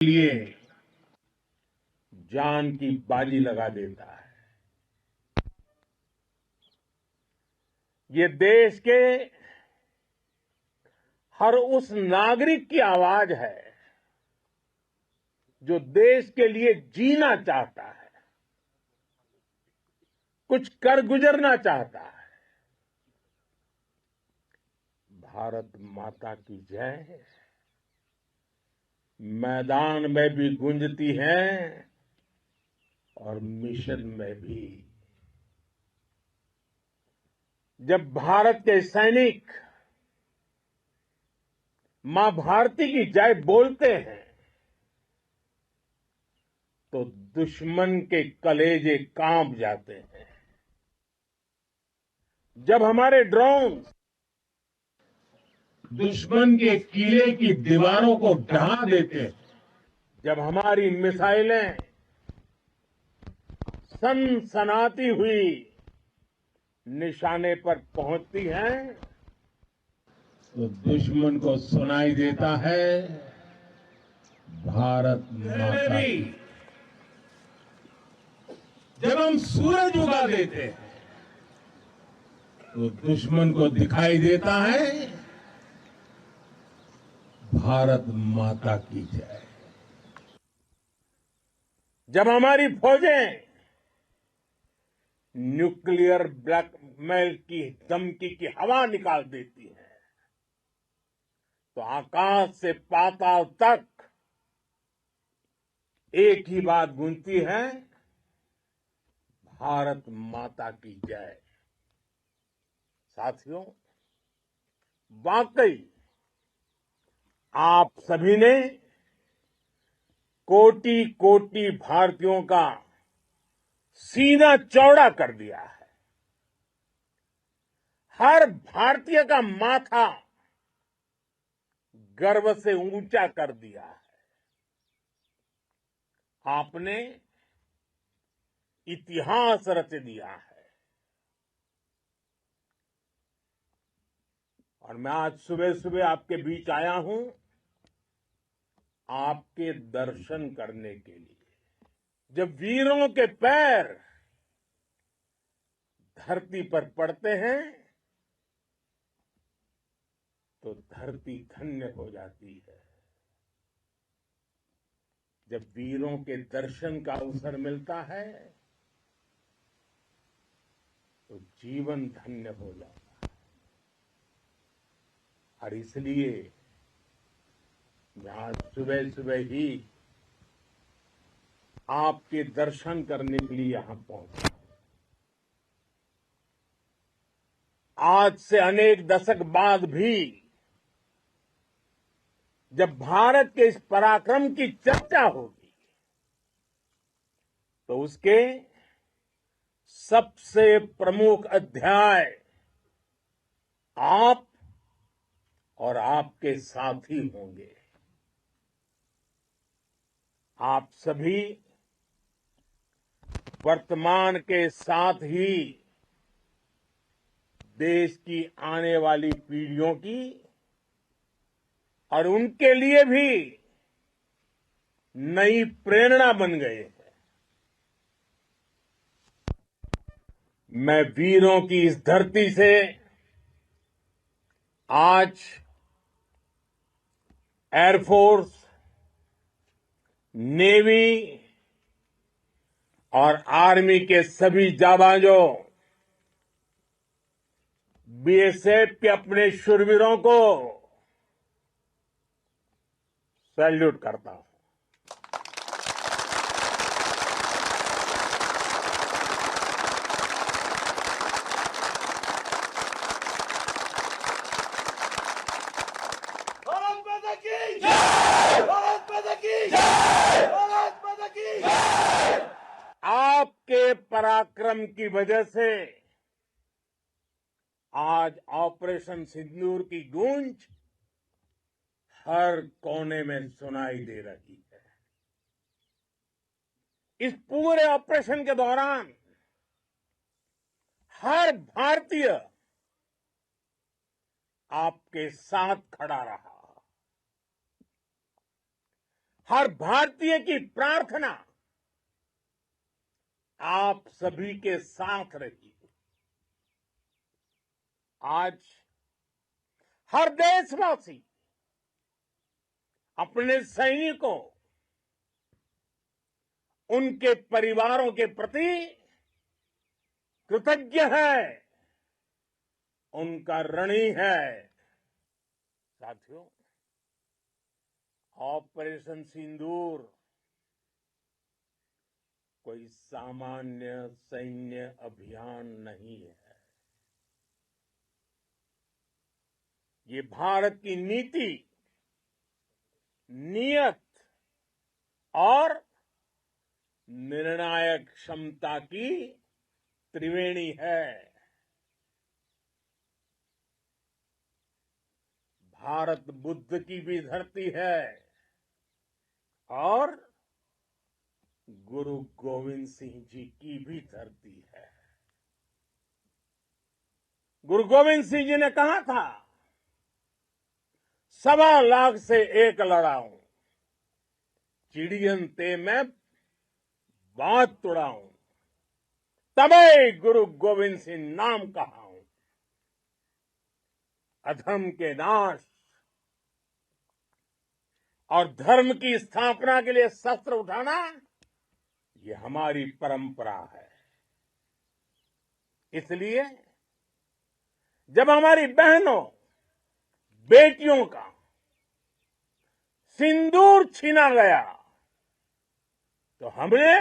लिए जान की बाजी लगा देता है। ये देश के हर उस नागरिक की आवाज है जो देश के लिए जीना चाहता है, कुछ कर गुजरना चाहता है। भारत माता की जय मैदान में भी गूंजती है और मिशन में भी। जब भारत के सैनिक मां भारती की जय बोलते हैं तो दुश्मन के कलेजे कांप जाते हैं। जब हमारे ड्रोन दुश्मन के किले की दीवारों को ढहा देते हैं, जब हमारी मिसाइलें सनसनाती हुई निशाने पर पहुंचती हैं तो दुश्मन को सुनाई देता है भारत माता की। जब हम सूरज उगा देते हैं तो दुश्मन को दिखाई देता है भारत माता की जय। जब हमारी फौजें न्यूक्लियर ब्लैकमेल की धमकी की हवा निकाल देती है तो आकाश से पाताल तक एक ही बात गूंजती है, भारत माता की जय। साथियों, वाकई आप सभी ने कोटि कोटि भारतीयों का सीना चौड़ा कर दिया है। हर भारतीय का माथा गर्व से ऊंचा कर दिया है। आपने इतिहास रच दिया है। और मैं आज सुबह सुबह आपके बीच आया हूं आपके दर्शन करने के लिए। जब वीरों के पैर धरती पर पड़ते हैं तो धरती धन्य हो जाती है। जब वीरों के दर्शन का अवसर मिलता है तो जीवन धन्य हो जाता है। और इसलिए मैं आज सुबह सुबह ही आपके दर्शन करने के लिए यहां पहुंचा। आज से अनेक दशक बाद भी जब भारत के इस पराक्रम की चर्चा होगी तो उसके सबसे प्रमुख अध्याय आप और आपके साथी होंगे। आप सभी वर्तमान के साथ ही देश की आने वाली पीढ़ियों की और उनके लिए भी नई प्रेरणा बन गए हैं। मैं वीरों की इस धरती से आज एयरफोर्स, नेवी और आर्मी के सभी जाबाजों, बीएसएफ के अपने शूरवीरों को सैल्यूट करता हूं। भारत माता की जय! भारत माता की जय! भारत माता की जय! आपके पराक्रम की वजह से आज ऑपरेशन सिंदूर की गूंज हर कोने में सुनाई दे रही है। इस पूरे ऑपरेशन के दौरान हर भारतीय आपके साथ खड़ा रहा। हर भारतीय की प्रार्थना आप सभी के साथ रही। आज हर देशवासी अपने सैनिकों, उनके परिवारों के प्रति कृतज्ञ है, उनका ऋणी है। साथियों, ऑपरेशन सिंदूर कोई सामान्य सैन्य अभियान नहीं है। ये भारत की नीति, नियत और निर्णायक क्षमता की त्रिवेणी है। भारत बुद्ध की भी धरती है और गुरु गोविंद सिंह जी की भी धरती है। गुरु गोविंद सिंह जी ने कहा था, 1.25 लाख से एक लड़ाऊं, चिड़ियन ते मैं बात तुड़ाऊं, तबे गुरु गोविंद सिंह नाम कहाऊं। अधर्म के नाश और धर्म की स्थापना के लिए शस्त्र उठाना, ये हमारी परंपरा है। इसलिए जब हमारी बहनों, बेटियों का सिंदूर छीना गया, तो हमने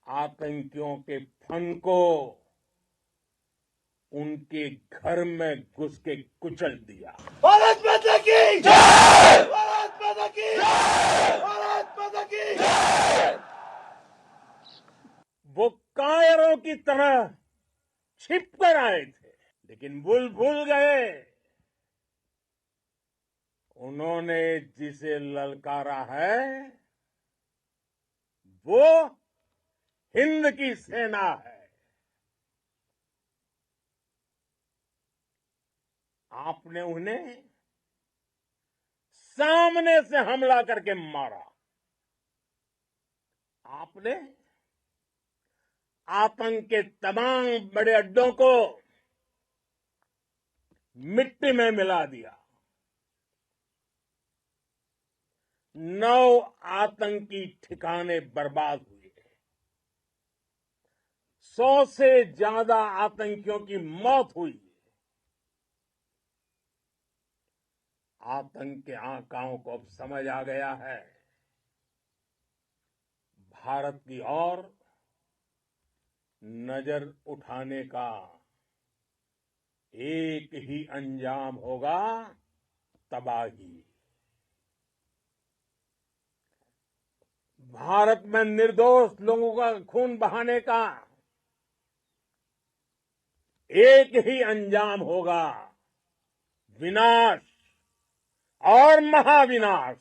आतंकियों के फन को उनके घर में घुस के कुचल दिया। भारत माता की जय! भारत माता की जय! भारत माता की जय! वो कायरों की तरह छिप कर आए थे, लेकिन भूल गए उन्होंने जिसे ललकारा है वो हिंद की सेना है। आपने उन्हें सामने से हमला करके मारा। आपने आतंक के तमाम बड़े अड्डों को मिट्टी में मिला दिया। 9 आतंकी ठिकाने बर्बाद हुए। 100 से ज्यादा आतंकियों की मौत हुई। आतंक के आकाओं को अब समझ आ गया है, भारत की ओर नजर उठाने का एक ही अंजाम होगा, तबाही। भारत में निर्दोष लोगों का खून बहाने का एक ही अंजाम होगा, विनाश और महाविनाश।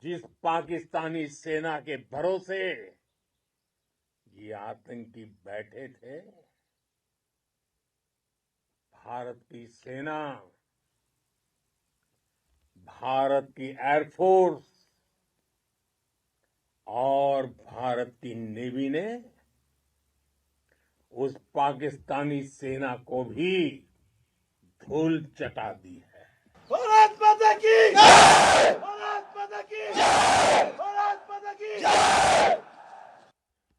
जिस पाकिस्तानी सेना के भरोसे ये आतंकी बैठे थे, भारत की सेना, भारत की एयरफोर्स और भारत की नेवी ने उस पाकिस्तानी सेना को भी धूल चटा दी है। भारत माता की जय! भारत माता की जय! भारत माता की जय!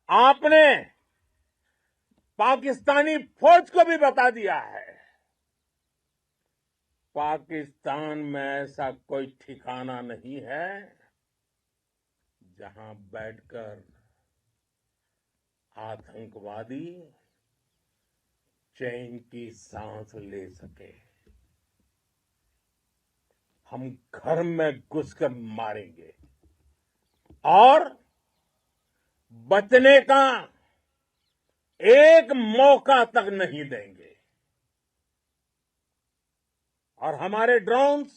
आपने पाकिस्तानी फौज को भी बता दिया है, पाकिस्तान में ऐसा कोई ठिकाना नहीं है जहां बैठकर आतंकवादी चैन की सांस ले सके। हम घर में घुसकर मारेंगे और बचने का एक मौका तक नहीं देंगे। और हमारे ड्रोन्स,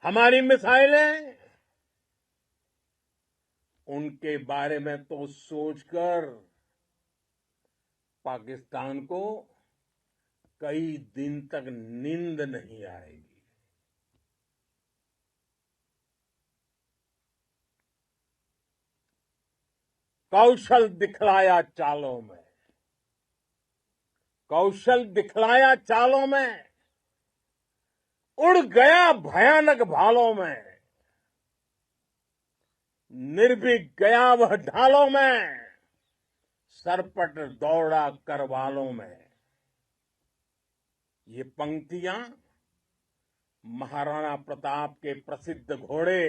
हमारी मिसाइलें, उनके बारे में तो सोचकर पाकिस्तान को कई दिन तक नींद नहीं आएगी। कौशल दिखलाया चालों में, कौशल दिखलाया चालों में, उड़ गया भयानक भालों में, निर्भीक गया वह ढालों में, सरपट दौड़ा करवालों में। ये पंक्तियां महाराणा प्रताप के प्रसिद्ध घोड़े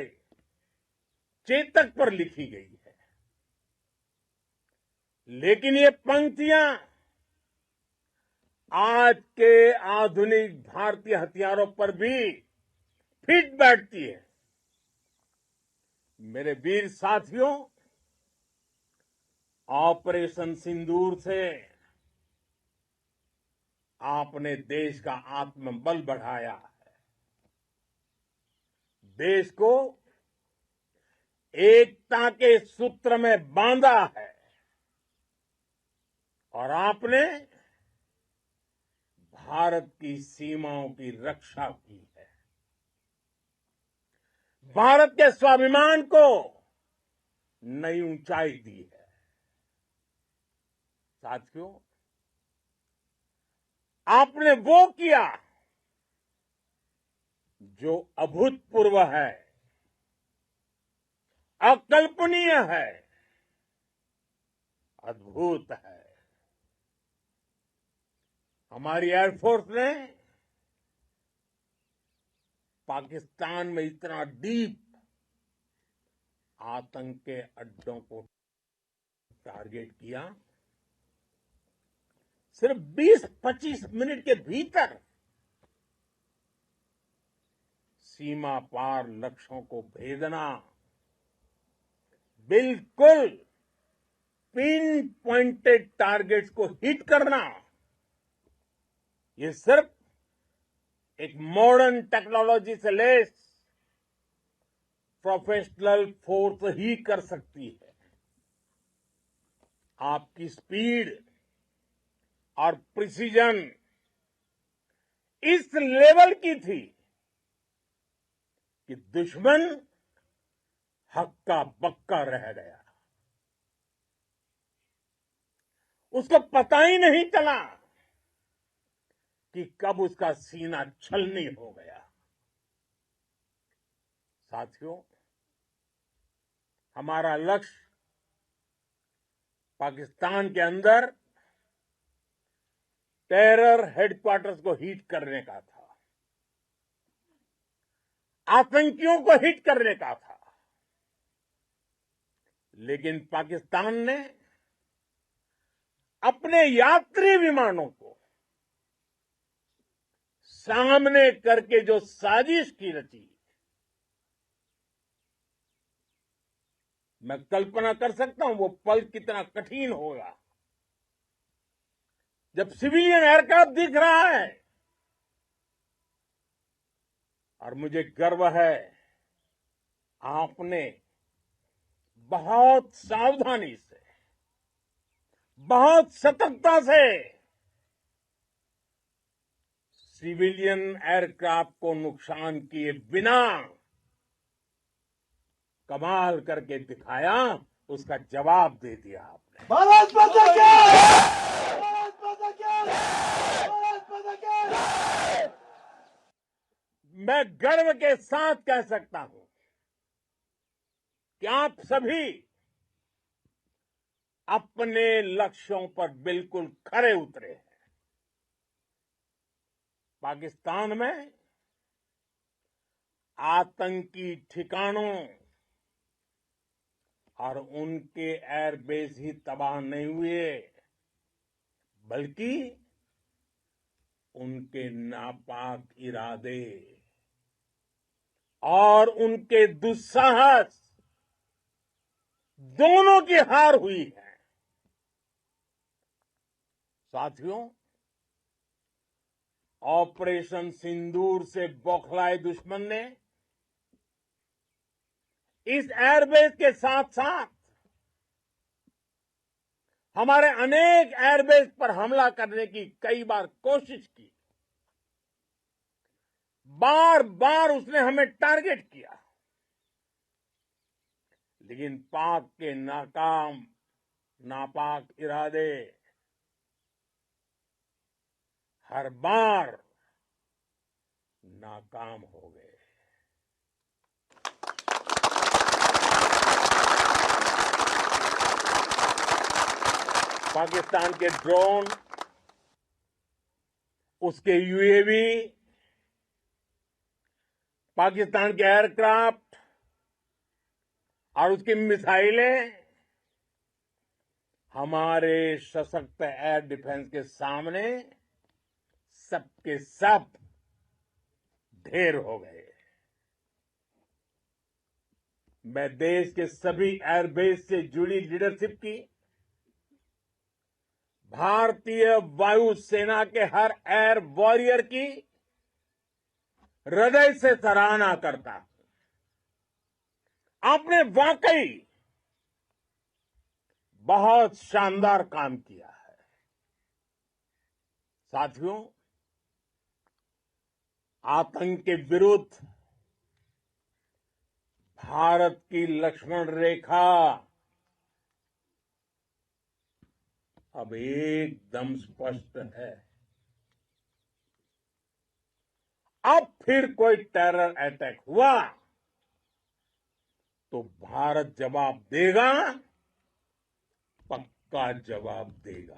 चेतक पर लिखी गई है। लेकिन ये पंक्तियां आज के आधुनिक भारतीय हथियारों पर भी फिट बैठती है। मेरे वीर साथियों, ऑपरेशन सिंदूर से आपने देश का आत्मबल बढ़ाया है, देश को एकता के सूत्र में बांधा है और आपने भारत की सीमाओं की रक्षा की है। भारत के स्वाभिमान को नई ऊंचाई दी है। साथियों, आपने वो किया जो अभूतपूर्व है, अकल्पनीय है, अद्भुत है। हमारी एयरफोर्स ने पाकिस्तान में इतना डीप आतंक के अड्डों को टारगेट किया, सिर्फ 20-25 मिनट के भीतर सीमा पार लक्ष्यों को भेदना, बिल्कुल पिन पॉइंटेड टारगेट्स को हिट करना, ये सिर्फ एक मॉडर्न टेक्नोलॉजी से लेस प्रोफेशनल फोर्स ही कर सकती है। आपकी स्पीड और प्रिसीजन इस लेवल की थी कि दुश्मन हक्का बक्का रह गया। उसको पता ही नहीं चला कि कब उसका सीना छलनी हो गया। साथियों, हमारा लक्ष्य पाकिस्तान के अंदर टेरर हेडक्वार्टर्स को हिट करने का था, आतंकियों को हिट करने का था। लेकिन पाकिस्तान ने अपने यात्री विमानों को सामने करके जो साजिश की रची, मैं कल्पना कर सकता हूं वो पल कितना कठिन होगा जब सिविलियन एयरक्राफ्ट दिख रहा है। और मुझे गर्व है, आपने बहुत सावधानी से, बहुत सतर्कता से सिविलियन एयरक्राफ्ट को नुकसान किए बिना कमाल करके दिखाया, उसका जवाब दे दिया आपने। भारत माता की जय! भारत माता की जय! भारत माता की जय! मैं गर्व के साथ कह सकता हूं कि आप सभी अपने लक्ष्यों पर बिल्कुल खरे उतरे हैं। पाकिस्तान में आतंकी ठिकानों और उनके एयरबेस ही तबाह नहीं हुए, बल्कि उनके नापाक इरादे और उनके दुस्साहस दोनों की हार हुई है। साथियों, ऑपरेशन सिंदूर से बौखलाए दुश्मन ने इस एयरबेस के साथ साथ हमारे अनेक एयरबेस पर हमला करने की कई बार कोशिश की। बार बार उसने हमें टारगेट किया, लेकिन पाक के नापाक इरादे हर बार नाकाम हो गए। पाकिस्तान के ड्रोन, उसके यूएवी, पाकिस्तान के एयरक्राफ्ट और उसकी मिसाइलें हमारे सशक्त एयर डिफेंस के सामने सबके सब ढेर हो गए। मैं देश के सभी एयरबेस से जुड़ी लीडरशिप की, भारतीय वायुसेना के हर एयर वॉरियर की हृदय से सराहना करता हूं। आपने वाकई बहुत शानदार काम किया है। साथियों, आतंक के विरुद्ध भारत की लक्ष्मण रेखा अब एकदम स्पष्ट है। अब फिर कोई टेरर अटैक हुआ तो भारत जवाब देगा, पक्का जवाब देगा।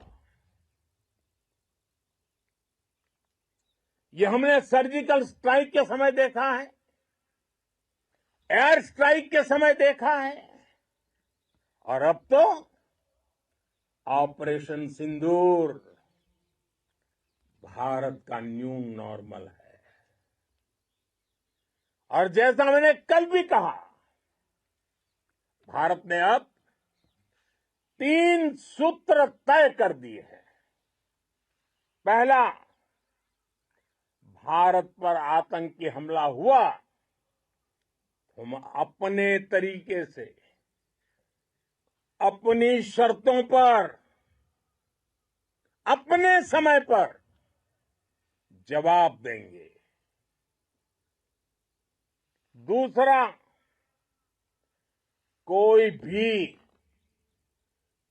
ये हमने सर्जिकल स्ट्राइक के समय देखा है, एयर स्ट्राइक के समय देखा है, और अब तो ऑपरेशन सिंदूर भारत का न्यू नॉर्मल है। और जैसा मैंने कल भी कहा, भारत ने अब 3 सूत्र तय कर दिए हैं। पहला, भारत पर आतंकी हमला हुआ, हम अपने तरीके से, अपनी शर्तों पर, अपने समय पर जवाब देंगे। दूसरा, कोई भी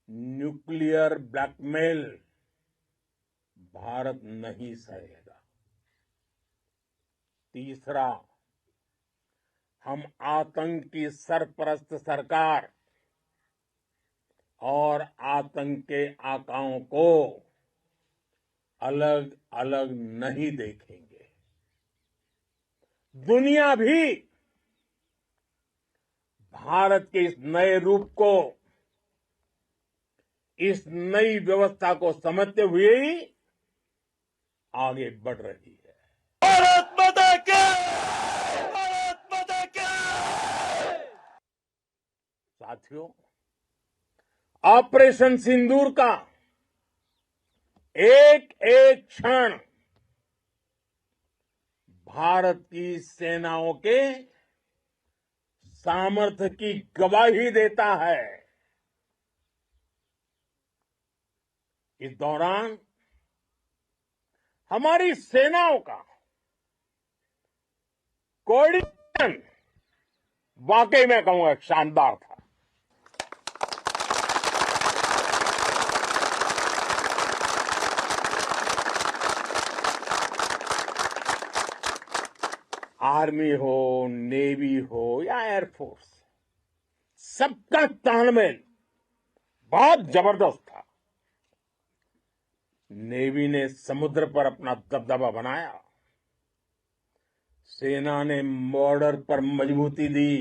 न्यूक्लियर ब्लैकमेल भारत नहीं सहेगा। तीसरा, हम आतंक की सरपरस्त सरकार और आतंक के आकाओं को अलग अलग नहीं देखेंगे। दुनिया भी भारत के इस नए रूप को, इस नई व्यवस्था को समझते हुए ही आगे बढ़ रही है। भारत माता की! भारत माता की! साथियों, ऑपरेशन सिंदूर का एक एक क्षण भारत की सेनाओं के सामर्थ्य की गवाही देता है। इस दौरान हमारी सेनाओं का कोऑर्डिनेशन वाकई में कहूंगा शानदार था। आर्मी हो, नेवी हो या एयरफोर्स, सबका तालमेल बहुत जबरदस्त था। नेवी ने समुद्र पर अपना दबदबा बनाया, सेना ने बॉर्डर पर मजबूती दी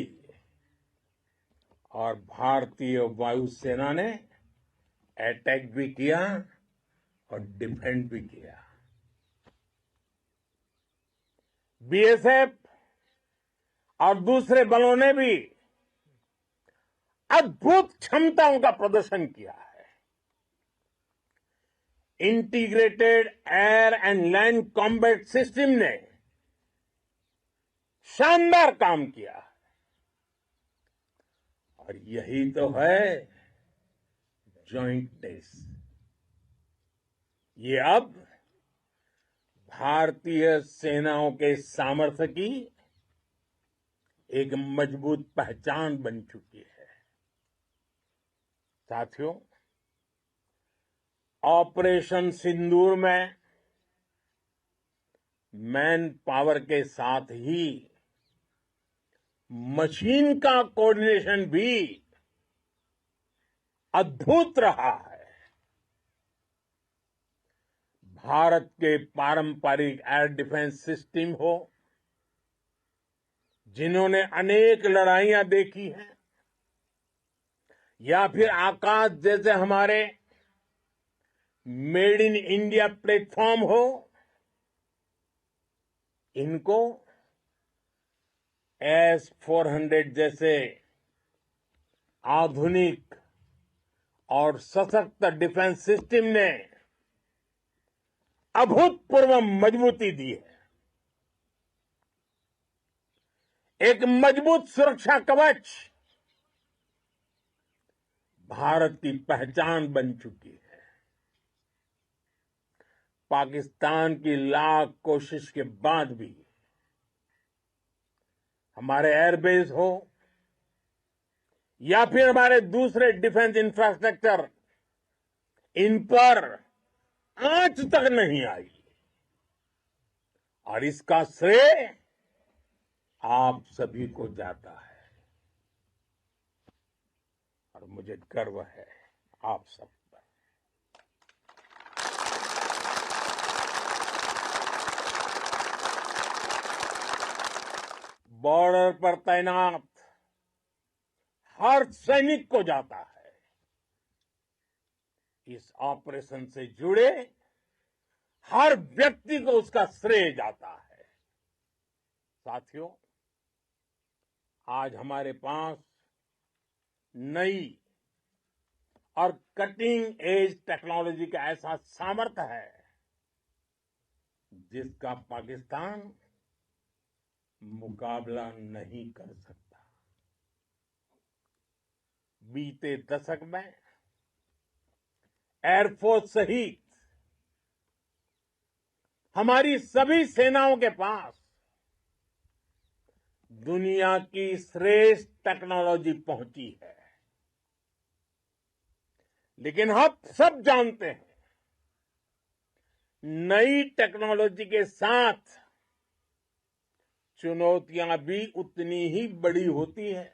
और भारतीय वायुसेना ने अटैक भी किया और डिफेंड भी किया। बीएसएफ और दूसरे बलों ने भी अद्भुत क्षमताओं का प्रदर्शन किया है। Integrated air and land combat system ने शानदार काम किया और यही तो है जॉइंटनेस। ये अब भारतीय सेनाओं के सामर्थ्य की एक मजबूत पहचान बन चुकी है। साथियों, ऑपरेशन सिंदूर में मैन पावर के साथ ही मशीन का कोऑर्डिनेशन भी अद्भुत रहा है। भारत के पारंपरिक एयर डिफेंस सिस्टम हो, जिन्होंने अनेक लड़ाइयां देखी हैं, या फिर आकाश जैसे हमारे मेड इन इंडिया प्लेटफॉर्म हो, इनको S-400 जैसे आधुनिक और सशक्त डिफेंस सिस्टम ने अभूतपूर्व मजबूती दी है। एक मजबूत सुरक्षा कवच भारत की पहचान बन चुकी है। पाकिस्तान की लाख कोशिश के बाद भी हमारे एयरबेस हो या फिर हमारे दूसरे डिफेंस इंफ्रास्ट्रक्चर, इन पर आंच तक नहीं आई, और इसका श्रेय आप सभी को जाता है, और मुझे गर्व है आप सब पर। बॉर्डर पर तैनात हर सैनिक को जाता है। इस ऑपरेशन से जुड़े हर व्यक्ति को उसका श्रेय जाता है। साथियों, आज हमारे पास नई और कटिंग एज टेक्नोलॉजी का ऐसा सामर्थ्य है जिसका पाकिस्तान मुकाबला नहीं कर सकता। बीते दशक में एयरफोर्स सहित हमारी सभी सेनाओं के पास दुनिया की श्रेष्ठ टेक्नोलॉजी पहुंची है। लेकिन हम सब जानते हैं, नई टेक्नोलॉजी के साथ चुनौतियां भी उतनी ही बड़ी होती है।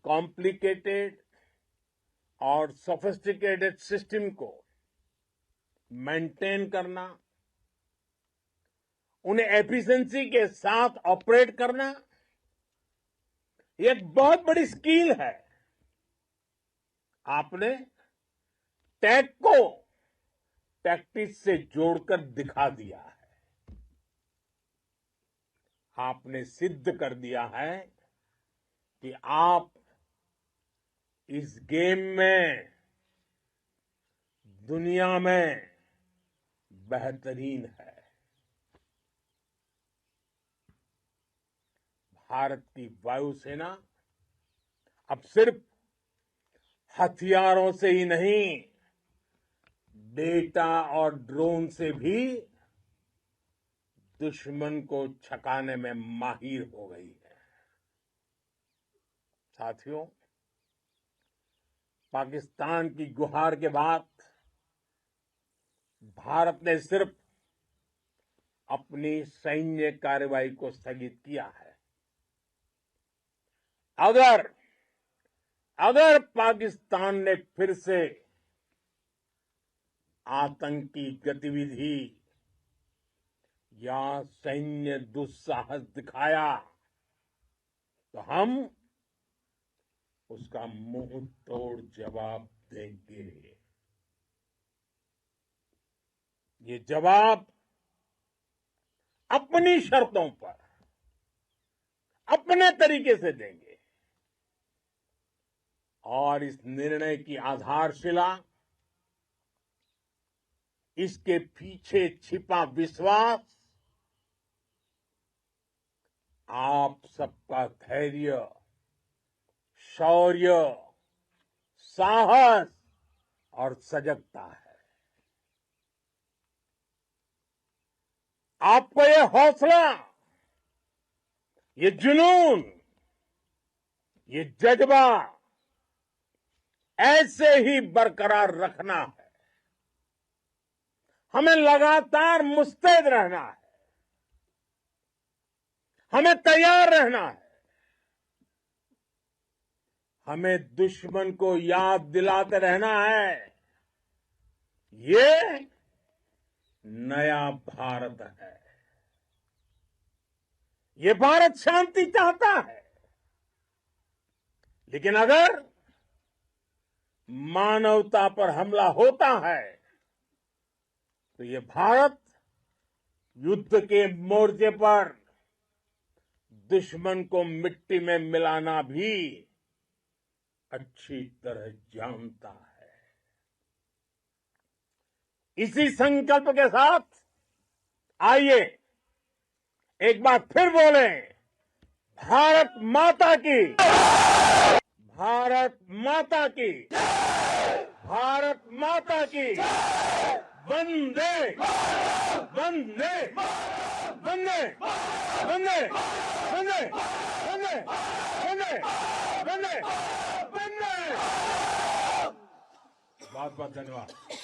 कॉम्प्लिकेटेड और सोफिस्टिकेटेड सिस्टम को मेंटेन करना, उन्हें एफिशिएंसी के साथ ऑपरेट करना, ये एक बहुत बड़ी स्किल है। आपने टेक को टैक्टिक्स से जोड़कर दिखा दिया है। आपने सिद्ध कर दिया है कि आप इस गेम में दुनिया में बेहतरीन है। भारत की वायुसेना अब सिर्फ हथियारों से ही नहीं, डेटा और ड्रोन से भी दुश्मन को छकाने में माहिर हो गई है। साथियों, पाकिस्तान की गुहार के बाद भारत ने सिर्फ अपनी सैन्य कार्रवाई को स्थगित किया है। अगर पाकिस्तान ने फिर से आतंकी गतिविधि या सैन्य दुस्साहस दिखाया तो हम उसका मुंह तोड़ जवाब देंगे। ये जवाब अपनी शर्तों पर, अपने तरीके से देंगे, और इस निर्णय की आधारशिला इसके पीछे छिपा विश्वास आप सबका धैर्य, शौर्य, साहस और सजगता है। आपको ये हौसला, ये जुनून, ये जज्बा ऐसे ही बरकरार रखना है। हमें लगातार मुस्तैद रहना है, हमें तैयार रहना है, हमें दुश्मन को याद दिलाते रहना है, ये नया भारत है। ये भारत शांति चाहता है, लेकिन अगर मानवता पर हमला होता है तो ये भारत युद्ध के मोर्चे पर दुश्मन को मिट्टी में मिलाना भी अच्छी तरह जानता है। इसी संकल्प के साथ आइए एक बार फिर बोलें, भारत माता की, भारत माता की, भारत माता की, वंदे वंदे वंदे वंदे वंदे वंदे वंदे वंदे वंदे। बहुत बहुत धन्यवाद।